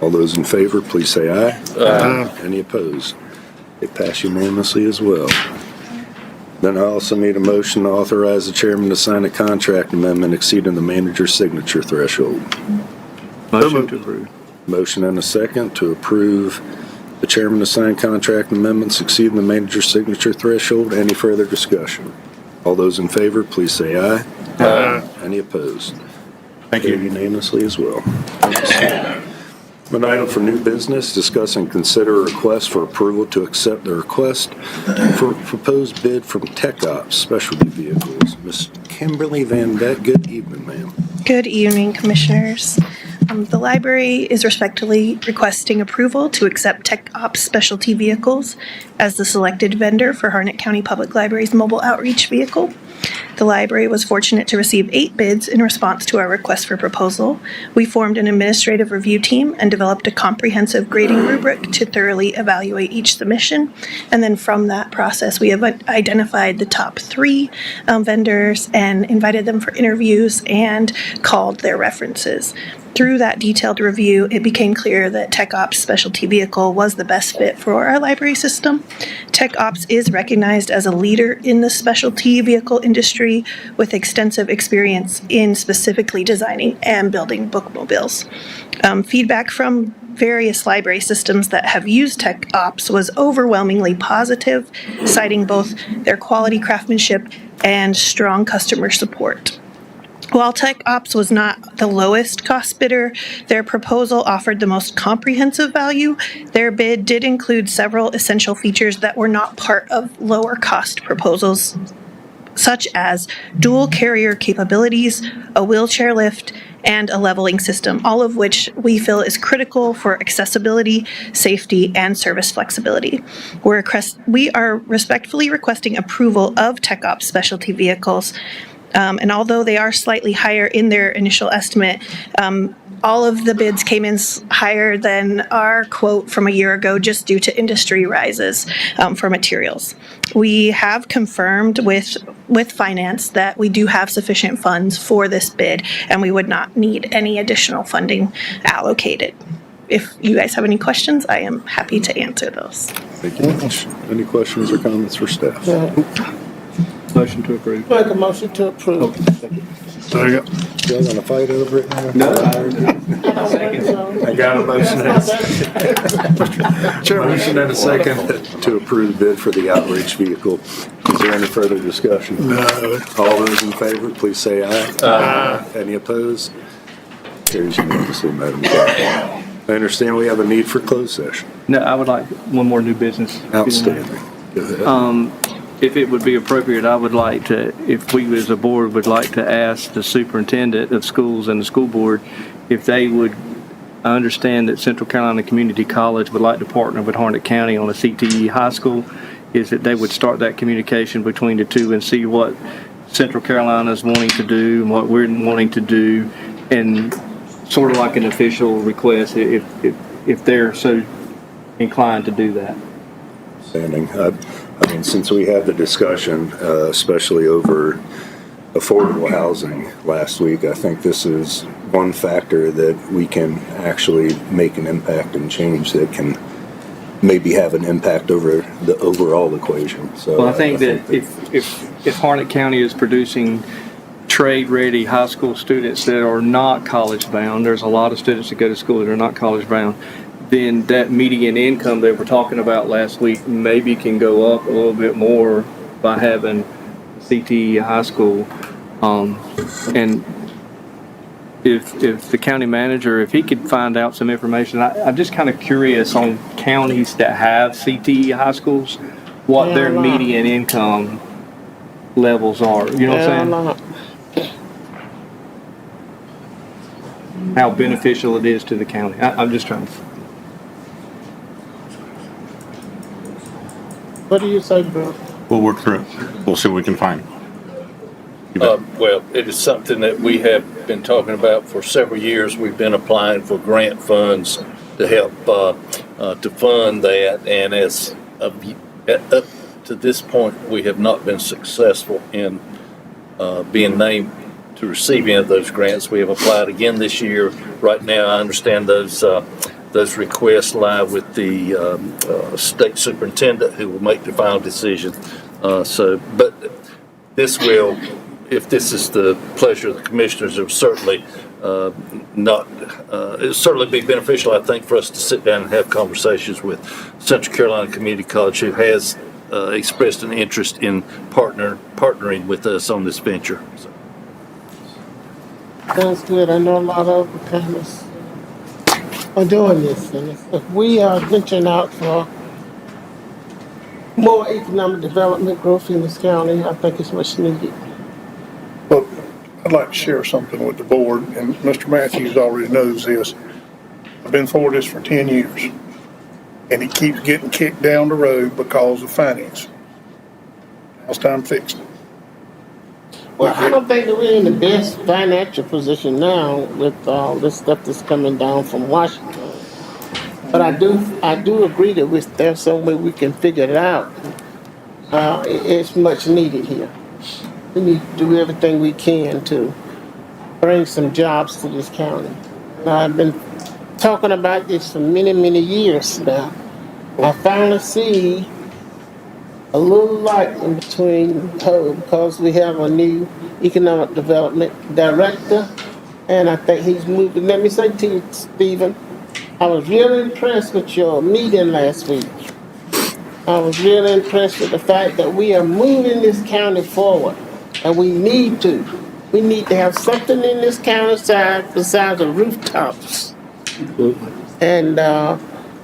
All those in favor, please say aye. Aye. Any opposed? It passed unanimously as well. Then I also need a motion to authorize the chairman to sign a contract amendment exceeding the manager's signature threshold. Motion to approve. Motion and a second to approve the chairman to sign contract amendments exceeding the manager's signature threshold. Any further discussion? All those in favor, please say aye. Aye. Any opposed? Thank you. Unanimously as well. An item for new business, discuss and consider a request for approval to accept the request for proposed bid from Tech Ops Specialty Vehicles. Ms. Kimberly Van Beck, good evening, ma'am. Good evening, Commissioners. The library is respectfully requesting approval to accept Tech Ops Specialty Vehicles as the selected vendor for Harnett County Public Library's mobile outreach vehicle. The library was fortunate to receive 8 bids in response to our request for proposal. We formed an administrative review team and developed a comprehensive grading rubric to thoroughly evaluate each submission. And then from that process, we have identified the top 3 vendors and invited them for interviews and called their references. Through that detailed review, it became clear that Tech Ops Specialty Vehicle was the best fit for our library system. Tech Ops is recognized as a leader in the specialty vehicle industry with extensive experience in specifically designing and building bookmobiles. Feedback from various library systems that have used Tech Ops was overwhelmingly positive, citing both their quality craftsmanship and strong customer support. While Tech Ops was not the lowest cost bidder, their proposal offered the most comprehensive value. Their bid did include several essential features that were not part of lower cost proposals, such as dual carrier capabilities, a wheelchair lift, and a leveling system, all of which we feel is critical for accessibility, safety, and service flexibility. We are respectfully requesting approval of Tech Ops Specialty Vehicles. And although they are slightly higher in their initial estimate, all of the bids came in higher than our quote from a year ago just due to industry rises for materials. We have confirmed with finance that we do have sufficient funds for this bid, and we would not need any additional funding allocated. If you guys have any questions, I am happy to answer those. Thank you. Any questions or comments for staff? Motion to approve. Make a motion to approve. Second. Y'all gonna fight over it now? No. I got a motion and a second. Motion and a second to approve bid for the outreach vehicle. Is there any further discussion? No. All those in favor, please say aye. Aye. Any opposed? Carries unanimously, Madam Clerk. I understand we have a need for closed session. No, I would like one more new business. Outstanding. Go ahead. If it would be appropriate, I would like to, if we as a board would like to ask the superintendent of schools and the school board if they would, I understand that Central Carolina Community College would like to partner with Harnett County on a CTE high school, is that they would start that communication between the two and see what Central Carolina is wanting to do and what we're wanting to do, and sort of like an official request if they're so inclined to do that. Outstanding. I mean, since we had the discussion, especially over affordable housing last week, I think this is one factor that we can actually make an impact and change that can maybe have an impact over the overall equation. So, well, I think that if Harnett County is producing trade-ready high school students that are not college-bound, there's a lot of students that go to school that are not college-bound, then that median income that we're talking about last week maybe can go up a little bit more by having CTE high school. And if the county manager, if he could find out some information, I'm just kind of curious on counties that have CTE high schools, what their median income levels are. You know what I'm saying? How beneficial it is to the county. I'm just trying to. What do you say, Bill? We'll work through it. We'll see what we can find. Well, it is something that we have been talking about for several years. We've been applying for grant funds to help to fund that, and as up to this point, we have not been successful in being named to receive any of those grants. We have applied again this year. Right now, I understand those requests lie with the state superintendent, who will make the final decision. But this will, if this is the pleasure of the commissioners, it will certainly it'll certainly be beneficial, I think, for us to sit down and have conversations with Central Carolina Community College, who has expressed an interest in partnering with us on this venture. So. Sounds good. I know a lot of the counties are doing this, and if we are venturing out for more economic development growth in this county, I think it's much needed. Well, I'd like to share something with the board, and Mr. Matthews already knows this. I've been for this for 10 years, and it keeps getting kicked down the road because of finance. Now it's time to fix it. Well, I don't think that we're in the best financial position now with all this stuff that's coming down from Washington. But I do agree that there's some way we can figure it out. It's much needed here. We need to do everything we can to bring some jobs to this county. I've been talking about this for many, many years now. I finally see a little light in between her because we have a new economic development director, and I think he's moving. Let me say to you, Stephen, I was really impressed with your meeting last week. I was really impressed with the fact that we are moving this county forward, and we need to. We need to have something in this county side besides the rooftops. And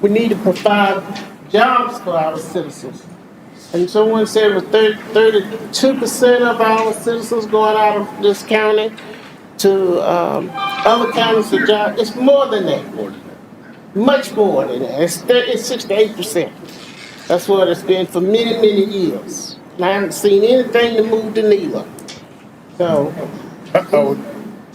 we need to provide jobs for our citizens. And someone said it was 32% of our citizens going out of this county to other counties for jobs. It's more than that. Much more than that. It's 68%. That's what it's been for many, many years. And I haven't seen anything to move the needle. So,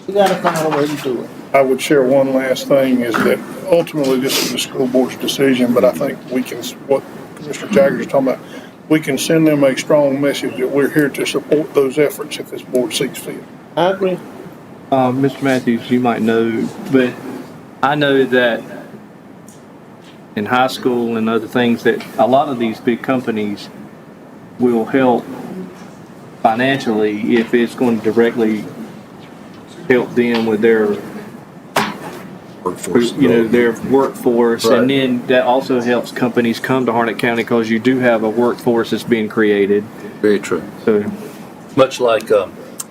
we gotta find a way to do it. I would share one last thing is that ultimately this is the school board's decision, but I think we can, what Mr. Jagger is talking about, we can send them a strong message that we're here to support those efforts if this board sees fit. I agree. Mr. Matthews, you might know, but I know that in high school and other things that a lot of these big companies will help financially if it's going to directly help them with their Workforce. their workforce. Right. And then that also helps companies come to Harnett County because you do have a workforce that's being created. Very true. So, Much like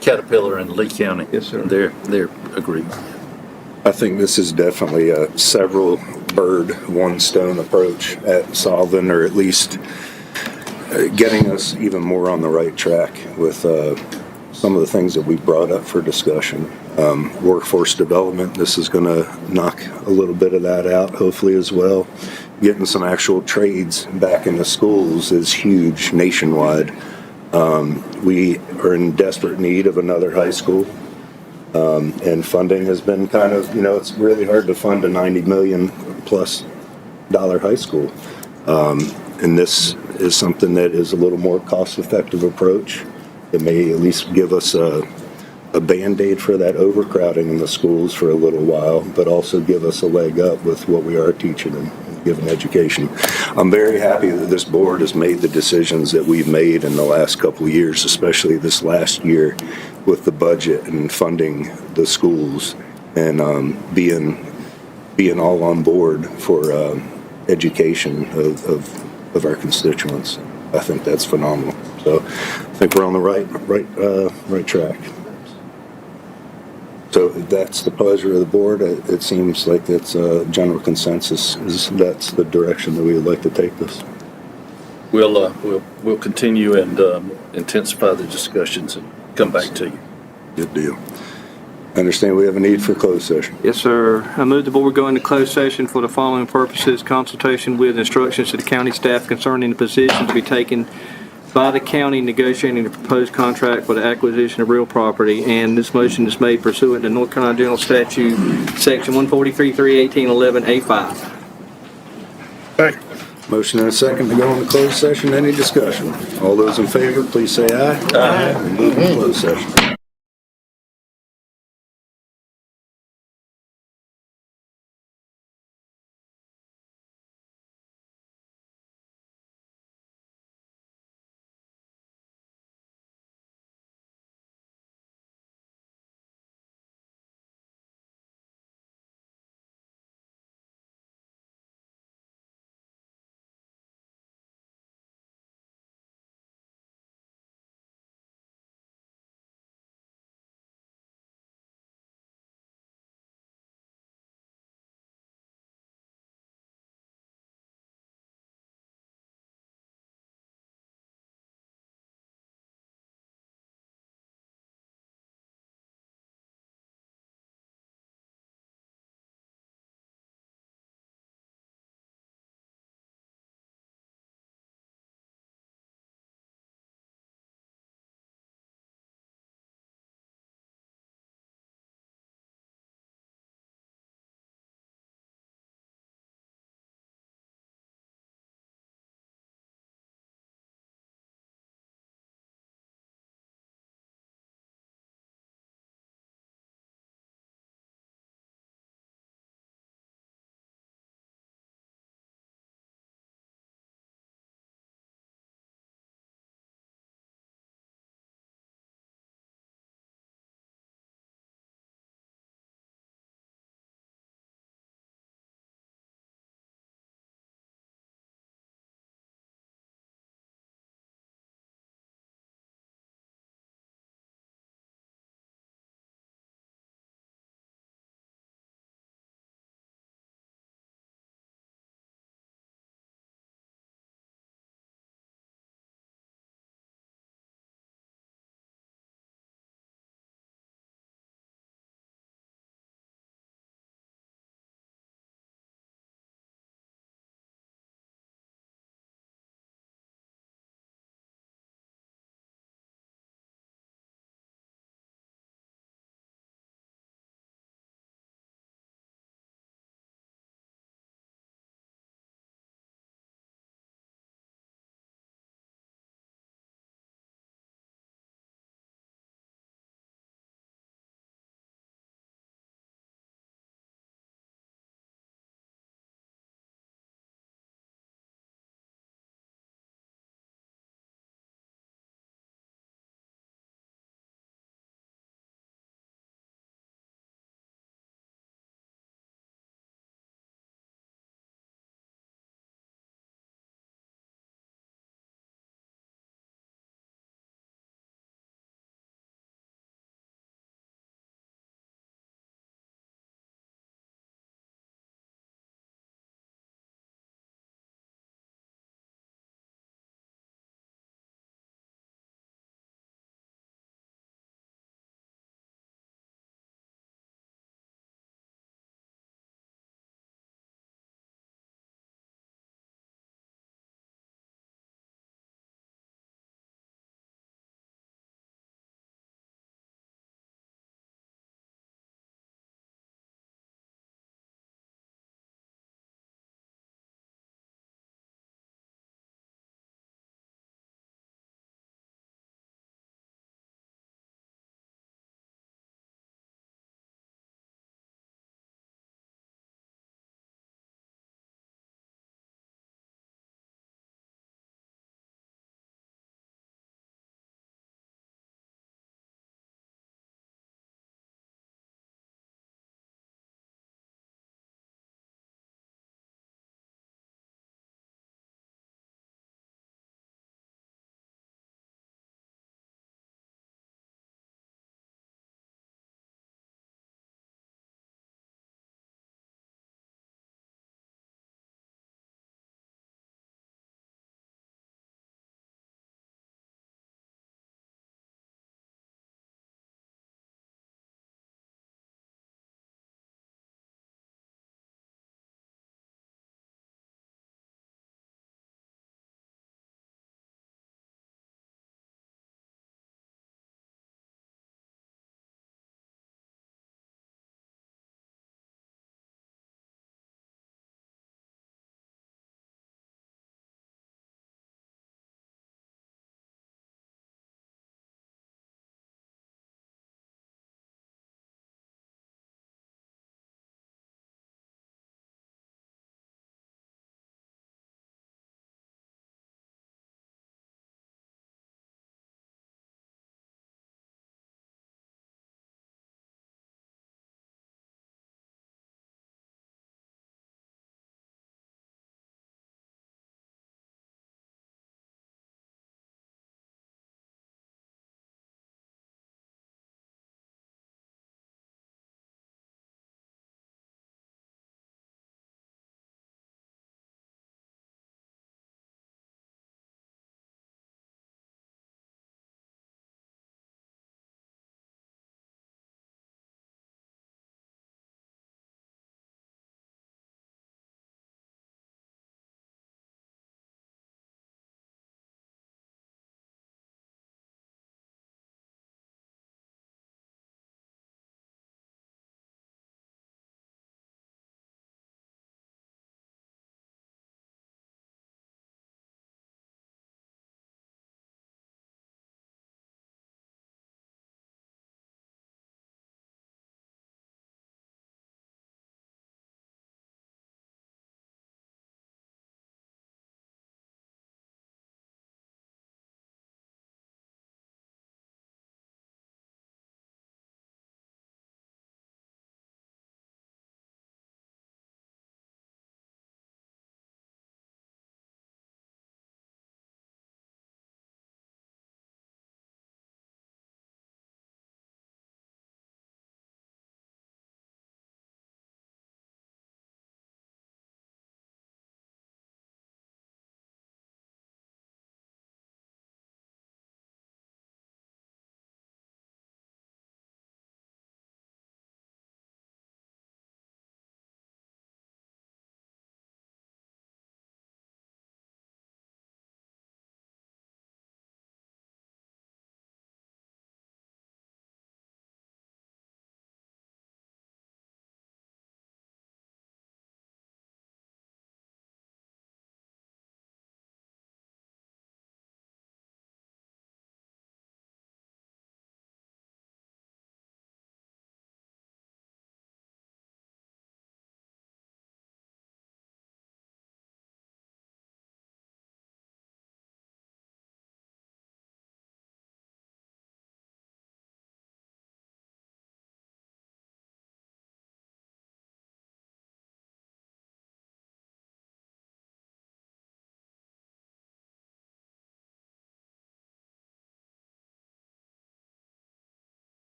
Caterpillar in Lee County. Yes, sir. They're agreement. I think this is definitely a several bird, one stone approach at solving, or at least getting us even more on the right track with some of the things that we brought up for discussion. Workforce development, this is going to knock a little bit of that out, hopefully, as well. Getting some actual trades back into schools is huge nationwide. We are in desperate need of another high school. And funding has been kind of, it's really hard to fund a $90 million plus high school. And this is something that is a little more cost-effective approach. It may at least give us a Band-Aid for that overcrowding in the schools for a little while, but also give us a leg up with what we are teaching and giving education. I'm very happy that this board has made the decisions that we've made in the last couple of years, especially this last year with the budget and funding the schools and being all on board for education of our constituents. I think that's phenomenal. So I think we're on the right track. So if that's the pleasure of the board, it seems like that's a general consensus. That's the direction that we would like to take this. We'll continue and intensify the discussions and come back to you. Good deal. I understand we have a need for closed session. yes, sir. I move the board go into closed session for the following purposes: consultation with instructions to the county staff concerning the position to be taken by the county negotiating the proposed contract for the acquisition of real property. And this motion is made pursuant to North Carolina General Statute, Section 143(3)18(11)(A)(5). Second. Motion and a second to go into closed session. Any discussion? All those in favor, please say aye. Aye. Move to closed session.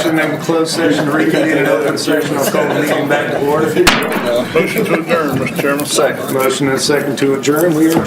motion in closed session to reconvene in open session. I'll call the meeting back to order. Motion to adjourn, Mr. Chairman. Second. Motion and second to adjourn. We are adjourned.